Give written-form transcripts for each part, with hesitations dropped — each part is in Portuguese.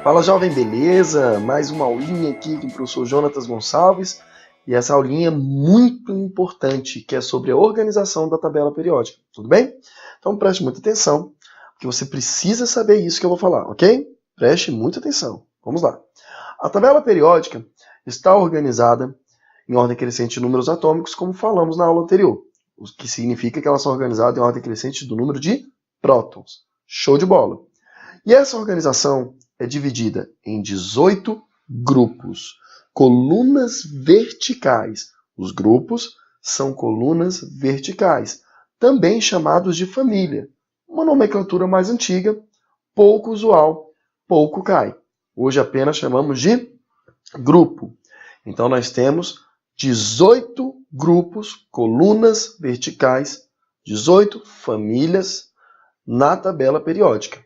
Fala jovem, beleza? Mais uma aulinha aqui com o professor Jonatas Gonçalves e essa aulinha é muito importante, que é sobre a organização da tabela periódica, tudo bem? Então preste muita atenção, porque você precisa saber isso que eu vou falar, ok? Preste muita atenção, vamos lá. A tabela periódica está organizada em ordem crescente de números atômicos, como falamos na aula anterior, o que significa que ela está organizada em ordem crescente do número de prótons. Show de bola! E essa organização é dividida em 18 grupos, colunas verticais. Os grupos são colunas verticais, também chamados de família. Uma nomenclatura mais antiga, pouco usual, pouco cai. Hoje apenas chamamos de grupo. Então nós temos 18 grupos, colunas verticais, 18 famílias na tabela periódica.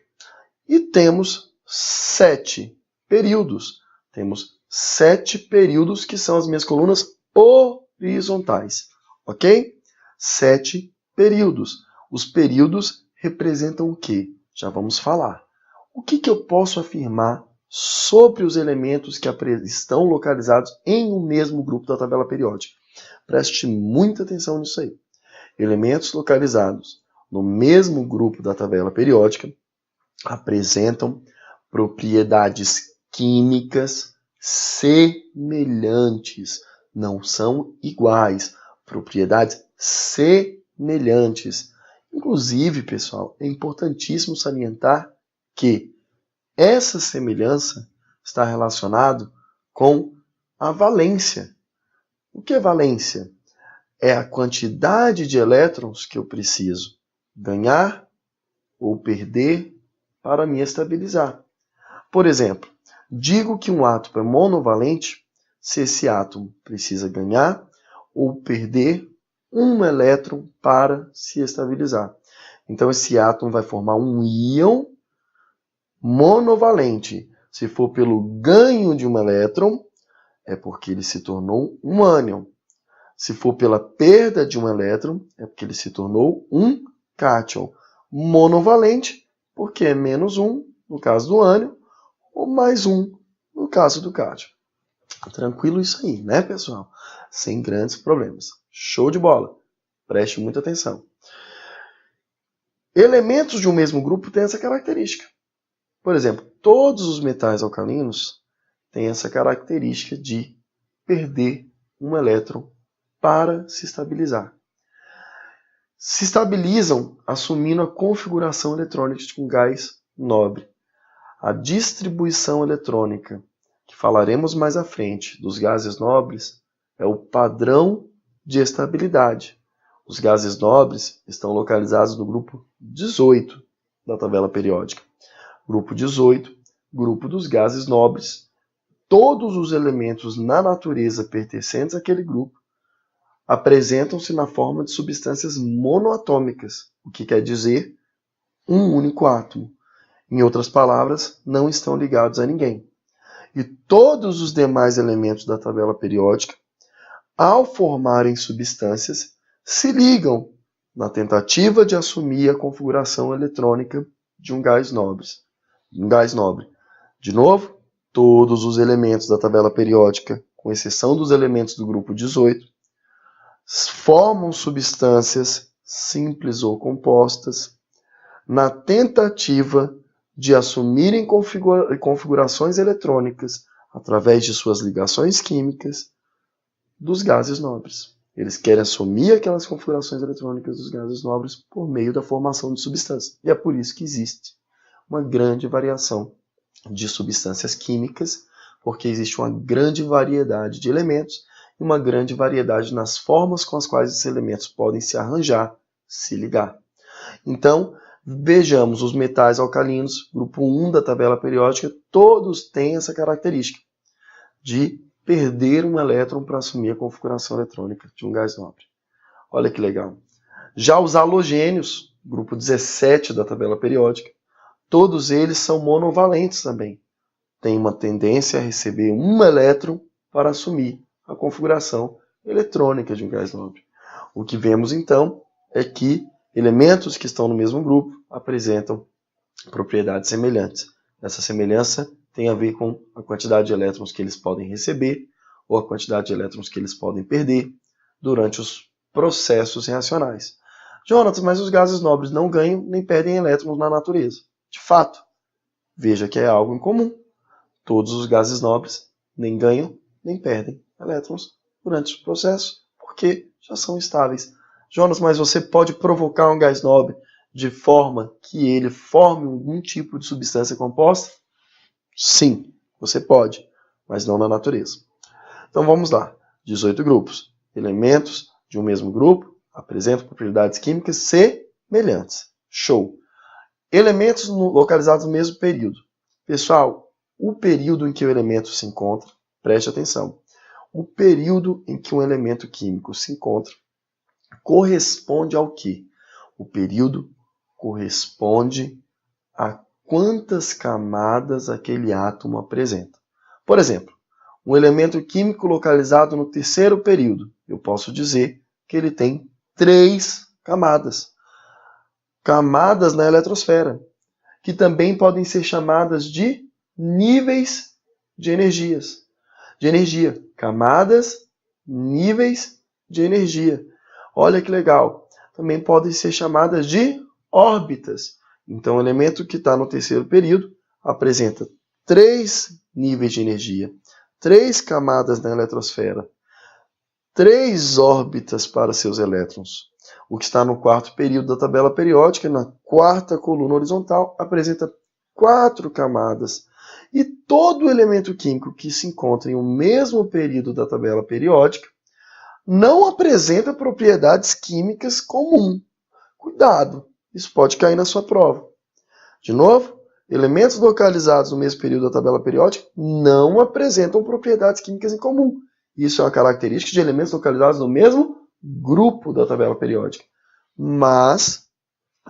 E temos 7 períodos. Temos 7 períodos que são as minhas colunas horizontais. Ok? 7 períodos. Os períodos representam o quê? Já vamos falar. O que eu posso afirmar sobre os elementos que estão localizados em um mesmo grupo da tabela periódica? Preste muita atenção nisso aí. Elementos localizados no mesmo grupo da tabela periódica apresentam propriedades químicas semelhantes, não são iguais, propriedades semelhantes. Inclusive, pessoal, é importantíssimo salientar que essa semelhança está relacionada com a valência. O que é valência? É a quantidade de elétrons que eu preciso ganhar ou perder para me estabilizar. Por exemplo, digo que um átomo é monovalente se esse átomo precisa ganhar ou perder um elétron para se estabilizar. Então, esse átomo vai formar um íon monovalente. Se for pelo ganho de um elétron, é porque ele se tornou um ânion. Se for pela perda de um elétron, é porque ele se tornou um cátion. Monovalente, porque é menos 1 no caso do ânion, ou mais 1 no caso do cátion. Tranquilo isso aí, né, pessoal? Sem grandes problemas. Show de bola! Preste muita atenção. Elementos de um mesmo grupo têm essa característica. Por exemplo, todos os metais alcalinos têm essa característica de perder um elétron para se estabilizar. Se estabilizam assumindo a configuração eletrônica de um gás nobre. A distribuição eletrônica, que falaremos mais à frente, dos gases nobres, é o padrão de estabilidade. Os gases nobres estão localizados no grupo 18 da tabela periódica. Grupo 18, grupo dos gases nobres. Todos os elementos na natureza pertencentes àquele grupo apresentam-se na forma de substâncias monoatômicas, o que quer dizer um único átomo. Em outras palavras, não estão ligados a ninguém. E todos os demais elementos da tabela periódica, ao formarem substâncias, se ligam na tentativa de assumir a configuração eletrônica de um gás nobre. De novo, todos os elementos da tabela periódica, com exceção dos elementos do grupo 18, formam substâncias simples ou compostas na tentativa de assumirem configurações eletrônicas através de suas ligações químicas dos gases nobres. Eles querem assumir aquelas configurações eletrônicas dos gases nobres por meio da formação de substâncias. E é por isso que existe uma grande variação de substâncias químicas, porque existe uma grande variedade de elementos e uma grande variedade nas formas com as quais esses elementos podem se arranjar, se ligar. Então, vejamos os metais alcalinos, grupo 1 da tabela periódica, todos têm essa característica de perder um elétron para assumir a configuração eletrônica de um gás nobre. Olha que legal. Já os halogênios, grupo 17 da tabela periódica, todos eles são monovalentes também. Têm uma tendência a receber um elétron para assumir a configuração eletrônica de um gás nobre. O que vemos então é que elementos que estão no mesmo grupo apresentam propriedades semelhantes. Essa semelhança tem a ver com a quantidade de elétrons que eles podem receber ou a quantidade de elétrons que eles podem perder durante os processos reacionais. Jonatas, mas os gases nobres não ganham nem perdem elétrons na natureza. De fato, veja que é algo em comum. Todos os gases nobres nem ganham nem perdem elétrons durante os processos, porque já são estáveis. Jonas, mas você pode provocar um gás nobre de forma que ele forme algum tipo de substância composta? Sim, você pode, mas não na natureza. Então vamos lá. 18 grupos. Elementos de um mesmo grupo apresentam propriedades químicas semelhantes. Show! Elementos localizados no mesmo período. Pessoal, o período em que o elemento se encontra, preste atenção, o período em que um elemento químico se encontra corresponde ao quê? O período corresponde a quantas camadas aquele átomo apresenta. Por exemplo, um elemento químico localizado no terceiro período, eu posso dizer que ele tem 3 camadas. Camadas na eletrosfera, que também podem ser chamadas de níveis de energias. De energia. Camadas, níveis de energia. Olha que legal. Também podem ser chamadas de órbitas. Então, o elemento que está no terceiro período apresenta 3 níveis de energia, 3 camadas na eletrosfera, 3 órbitas para seus elétrons. O que está no quarto período da tabela periódica, na quarta coluna horizontal, apresenta 4 camadas. E todo elemento químico que se encontra em um mesmo período da tabela periódica não apresenta propriedades químicas comuns. Cuidado, isso pode cair na sua prova. De novo, elementos localizados no mesmo período da tabela periódica não apresentam propriedades químicas em comum. Isso é uma característica de elementos localizados no mesmo grupo da tabela periódica. Mas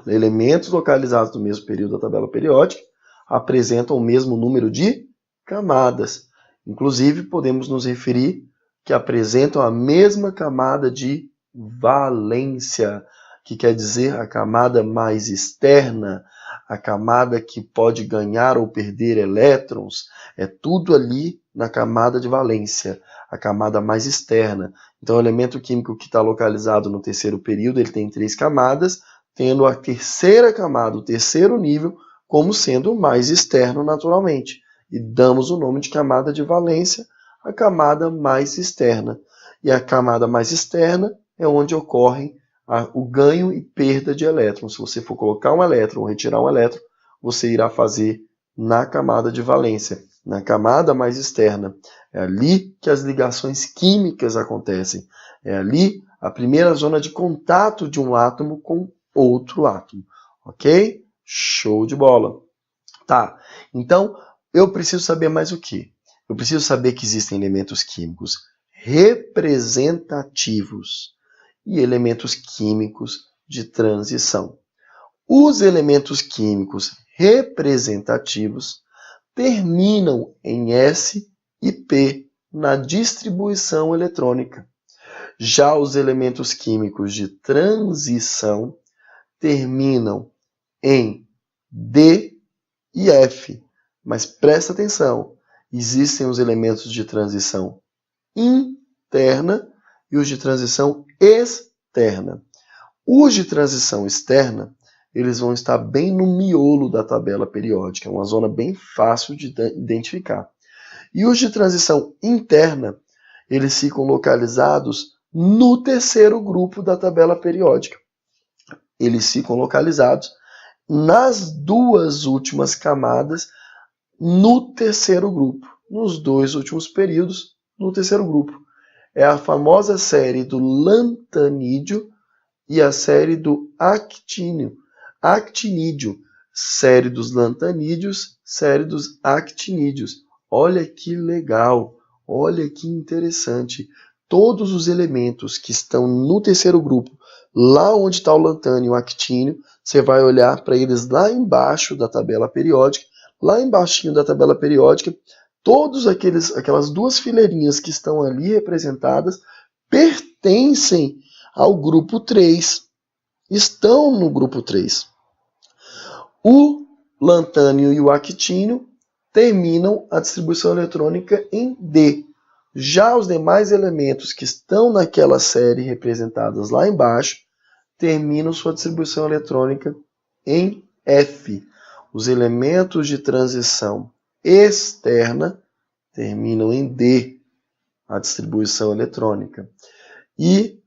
elementos localizados no mesmo período da tabela periódica apresentam o mesmo número de camadas. Inclusive, podemos nos referir que apresentam a mesma camada de valência, que quer dizer a camada mais externa, a camada que pode ganhar ou perder elétrons. É tudo ali na camada de valência, a camada mais externa. Então, o elemento químico que está localizado no terceiro período, ele tem 3 camadas, tendo a terceira camada, o terceiro nível, como sendo o mais externo naturalmente. E damos o nome de camada de valência, a camada mais externa. E a camada mais externa é onde ocorrem o ganho e perda de elétrons. Se você for colocar um elétron ou retirar um elétron, você irá fazer na camada de valência, na camada mais externa. É ali que as ligações químicas acontecem. É ali a primeira zona de contato de um átomo com outro átomo. Ok? Show de bola. Tá, então eu preciso saber mais o quê? Eu preciso saber que existem elementos químicos representativos e elementos químicos de transição. Os elementos químicos representativos terminam em S e P na distribuição eletrônica. Já os elementos químicos de transição terminam em D e F. Mas presta atenção, existem os elementos de transição interna e os de transição externa. Os de transição externa, eles vão estar bem no miolo da tabela periódica, é uma zona bem fácil de identificar. E os de transição interna, eles ficam localizados no terceiro grupo da tabela periódica. Eles ficam localizados nas 2 últimas camadas no terceiro grupo, nos 2 últimos períodos no terceiro grupo. É a famosa série do lantanídeo e a série do actinídeo. Série dos lantanídeos, série dos actinídeos. Olha que legal, olha que interessante. Todos os elementos que estão no terceiro grupo, lá onde está o lantânio e o actínio, você vai olhar para eles lá embaixo da tabela periódica. Lá embaixinho da tabela periódica, todas aquelas 2 fileirinhas que estão ali representadas pertencem ao grupo 3. Estão no grupo 3. O lantânio e o actínio terminam a distribuição eletrônica em D. Já os demais elementos que estão naquela série representadas lá embaixo terminam sua distribuição eletrônica em F. Os elementos de transição externa terminam em D, a distribuição eletrônica. E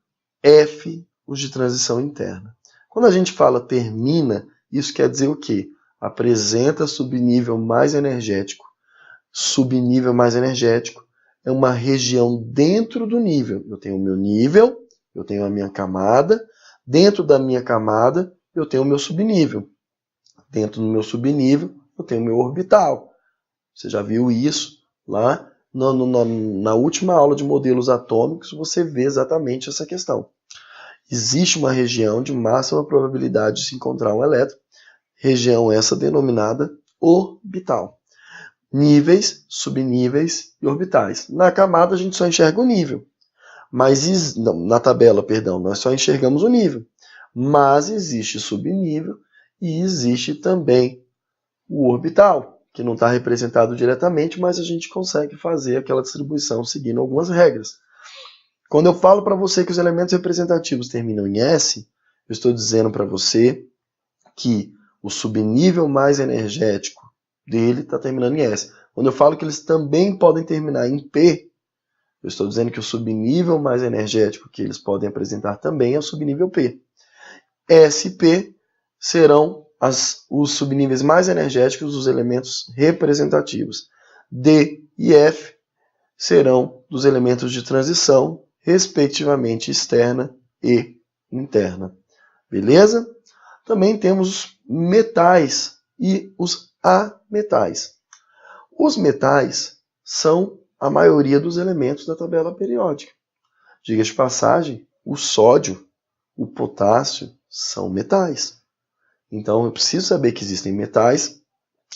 F, os de transição interna. Quando a gente fala termina, isso quer dizer o quê? Apresenta subnível mais energético. Subnível mais energético é uma região dentro do nível. Eu tenho o meu nível, eu tenho a minha camada. Dentro da minha camada, eu tenho o meu subnível. Dentro do meu subnível, eu tenho o meu orbital. Você já viu isso lá na última aula de modelos atômicos, você vê exatamente essa questão. Existe uma região de máxima probabilidade de se encontrar um elétron, região essa denominada orbital. Níveis, subníveis e orbitais. Na camada a gente só enxerga o nível, mas na tabela, perdão, nós só enxergamos o nível. Mas existe subnível e existe também o orbital, que não está representado diretamente, mas a gente consegue fazer aquela distribuição seguindo algumas regras. Quando eu falo para você que os elementos representativos terminam em S, eu estou dizendo para você que o subnível mais energético dele está terminando em S. Quando eu falo que eles também podem terminar em P, eu estou dizendo que o subnível mais energético que eles podem apresentar também é o subnível P. S e P serão os subníveis mais energéticos dos elementos representativos. D e F serão dos elementos de transição, respectivamente externa e interna. Beleza? Também temos os metais e os ametais. Os metais são a maioria dos elementos da tabela periódica. Diga de passagem, o sódio, o potássio são metais. Então eu preciso saber que existem metais,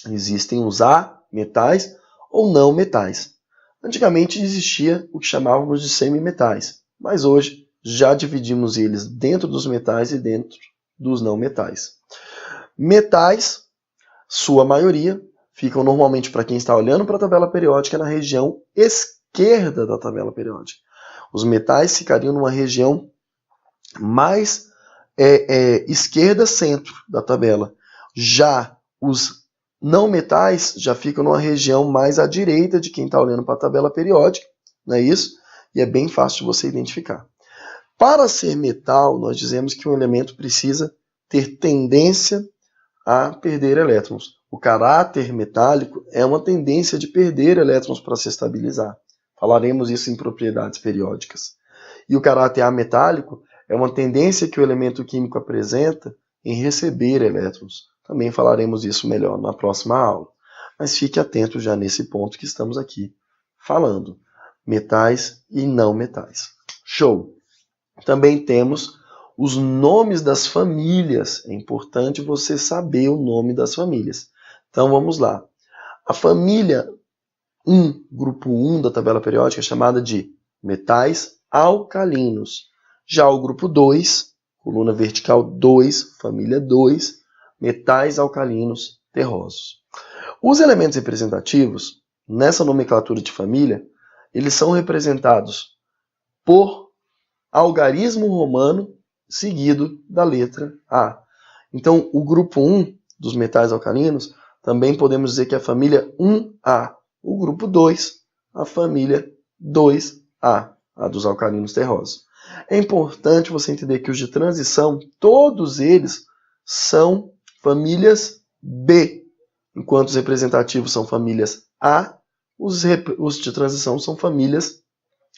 existem os ametais ou não metais. Antigamente existia o que chamávamos de semimetais, mas hoje já dividimos eles dentro dos metais e dentro dos não metais. Metais, sua maioria, ficam normalmente, para quem está olhando para a tabela periódica, na região esquerda da tabela periódica. Os metais ficariam numa região mais esquerda-centro da tabela. Já os não metais já ficam numa região mais à direita de quem está olhando para a tabela periódica, não é isso? E é bem fácil de você identificar. Para ser metal, nós dizemos que um elemento precisa ter tendência a perder elétrons. O caráter metálico é uma tendência de perder elétrons para se estabilizar. Falaremos isso em propriedades periódicas. E o caráter ametálico é uma tendência que o elemento químico apresenta em receber elétrons. Também falaremos isso melhor na próxima aula. Mas fique atento já nesse ponto que estamos aqui falando. Metais e não metais. Show! Também temos os nomes das famílias. É importante você saber o nome das famílias. Então vamos lá. A família 1, grupo 1 da tabela periódica, é chamada de metais alcalinos. Já o grupo 2, coluna vertical 2, família 2, metais alcalinos terrosos. Os elementos representativos, nessa nomenclatura de família, eles são representados por algarismo romano seguido da letra A. Então, o grupo 1 dos metais alcalinos, também podemos dizer que é a família 1A. O grupo 2, a família 2A, a dos alcalinos terrosos. É importante você entender que os de transição, todos eles são famílias B, enquanto os representativos são famílias A, os de transição são famílias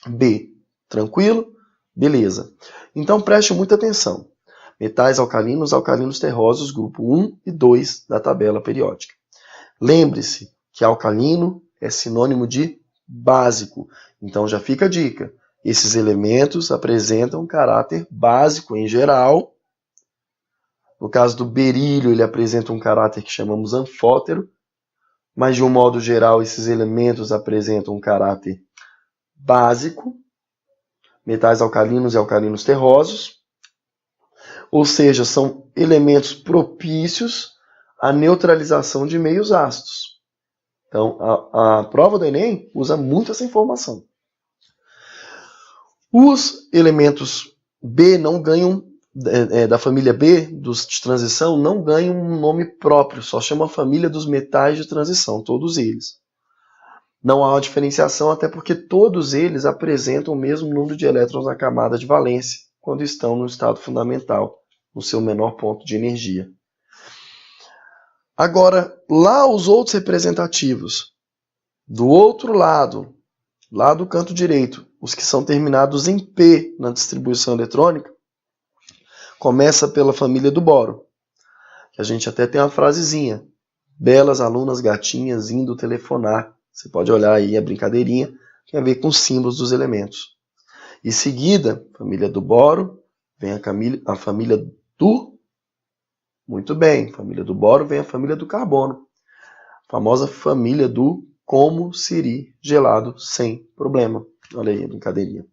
B. Tranquilo? Beleza. Então preste muita atenção. Metais alcalinos, alcalinos terrosos, grupo 1 e 2 da tabela periódica. Lembre-se que alcalino é sinônimo de básico. Então já fica a dica. Esses elementos apresentam um caráter básico em geral. No caso do berílio, ele apresenta um caráter que chamamos anfótero, mas de um modo geral esses elementos apresentam um caráter básico. Metais alcalinos e alcalinos terrosos, ou seja, são elementos propícios à neutralização de meios ácidos. Então, a prova do Enem usa muito essa informação. Os elementos B não ganham, da família B, dos de transição, não ganham um nome próprio, só chama família dos metais de transição, todos eles. Não há uma diferenciação, até porque todos eles apresentam o mesmo número de elétrons na camada de valência, quando estão no estado fundamental, no seu menor ponto de energia. Agora, lá os outros representativos, do outro lado, lá do canto direito, os que são terminados em P na distribuição eletrônica, começa pela família do boro, que a gente até tem uma frasezinha: belas alunas gatinhas indo telefonar. Você pode olhar aí a brincadeirinha, tem a ver com os símbolos dos elementos. Em seguida, família do boro, vem a família do... Muito bem, família do boro vem a família do carbono. A famosa família do como siri gelado sem problema. Olha aí a brincadeirinha.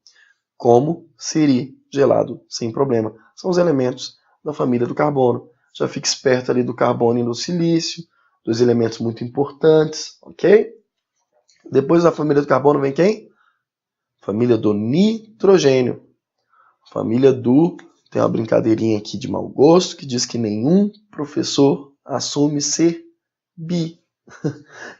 Como siri gelado sem problema. São os elementos da família do carbono. Já fique esperto ali do carbono e do silício, dois elementos muito importantes, ok? Depois da família do carbono vem quem? Família do nitrogênio. Família do... Tem uma brincadeirinha aqui de mau gosto que diz que nenhum professor assume ser bi.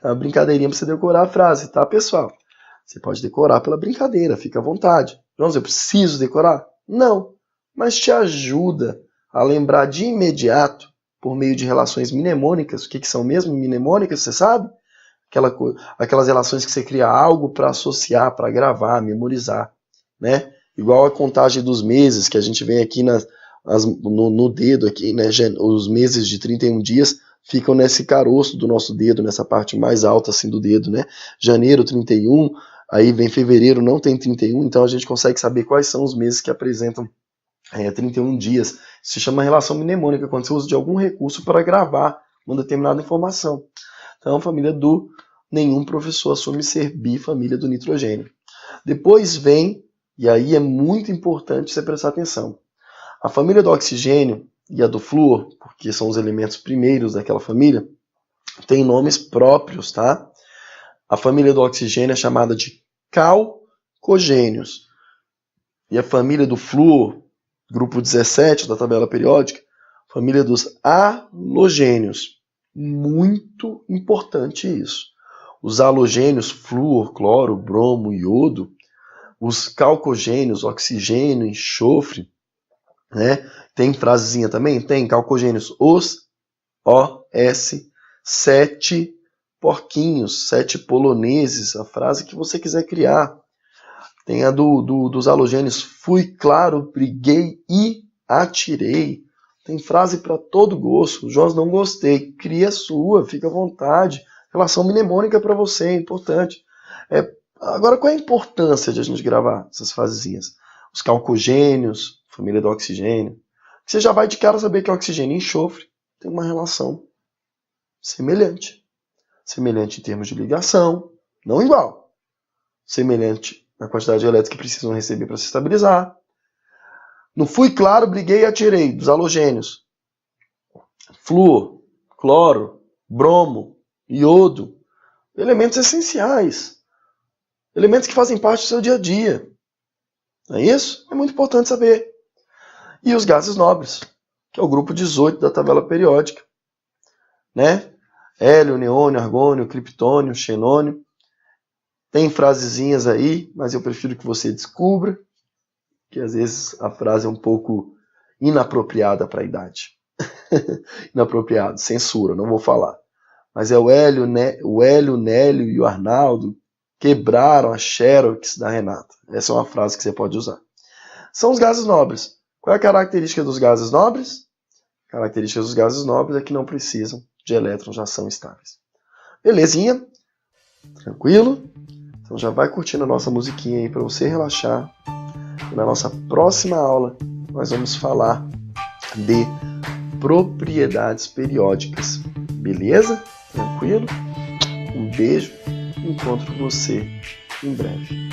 É uma brincadeirinha para você decorar a frase, tá, pessoal? Você pode decorar pela brincadeira, fica à vontade. João, eu preciso decorar? Não, mas te ajuda a lembrar de imediato, por meio de relações mnemônicas. O que são mesmo mnemônicas, você sabe? Aquelas relações que você cria algo para associar, para gravar, memorizar, né? Igual a contagem dos meses, que a gente vem aqui no dedo, aqui, né? Os meses de 31 dias ficam nesse caroço do nosso dedo, nessa parte mais alta assim do dedo, né? Janeiro, 31, aí vem fevereiro, não tem 31, então a gente consegue saber quais são os meses que apresentam 31 dias. Isso se chama relação mnemônica, quando você usa de algum recurso para gravar uma determinada informação. Então, família do nenhum professor assume ser bi, família do nitrogênio. Depois vem, e aí é muito importante você prestar atenção, a família do oxigênio e a do flúor, porque são os elementos primeiros daquela família, tem nomes próprios, tá? A família do oxigênio é chamada de calcogênios. E a família do flúor, grupo 17 da tabela periódica, família dos halogênios. Muito importante isso. Os halogênios, flúor, cloro, bromo, iodo, os calcogênios, oxigênio, enxofre, né? Tem frasezinha também? Tem, calcogênios, os 7 porquinhos, 7 poloneses, a frase que você quiser criar. Tem a dos halogênios, fui claro, briguei e atirei. Tem frase para todo gosto. João, não gostei. Cria a sua, fica à vontade. Relação mnemônica para você, é importante. Agora, qual é a importância de a gente gravar essas frasezinhas? Os calcogênios, família do oxigênio. Você já vai de cara saber que oxigênio e enxofre tem uma relação semelhante. Semelhante em termos de ligação, não igual. Semelhante na quantidade elétrica que precisam receber para se estabilizar. Não fui claro, briguei e atirei, dos halogênios. Flúor, cloro, bromo, iodo. Elementos essenciais. Elementos que fazem parte do seu dia a dia. Não é isso? É muito importante saber. E os gases nobres, que é o grupo 18 da tabela periódica. Né? Hélio, neônio, argônio, criptônio, xenônio. Tem frasezinhas aí, mas eu prefiro que você descubra, que às vezes a frase é um pouco inapropriada para a idade. Inapropriado, censura, não vou falar. Mas é o Hélio, Nélio e o Arnaldo quebraram a Xerox da Renata. Essa é uma frase que você pode usar. São os gases nobres. Qual é a característica dos gases nobres? A característica dos gases nobres é que não precisam de elétrons, já são estáveis. Belezinha? Tranquilo? Então já vai curtindo a nossa musiquinha aí para você relaxar. E na nossa próxima aula nós vamos falar de propriedades periódicas. Beleza? Tranquilo? Um beijo. Encontro você em breve.